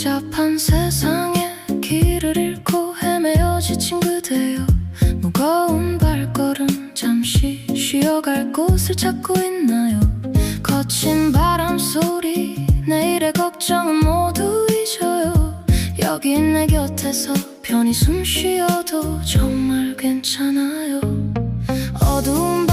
복잡한 세상에 길을 잃고 헤매어 지친 그대여, 무거운 발걸음 잠시 쉬어갈 곳을 찾고 있나요? 거친 바람 소리, 내일의 걱정은 모두 잊어요. 여기 내 곁에서 편히 숨 쉬어도 정말 괜찮아요. 어두운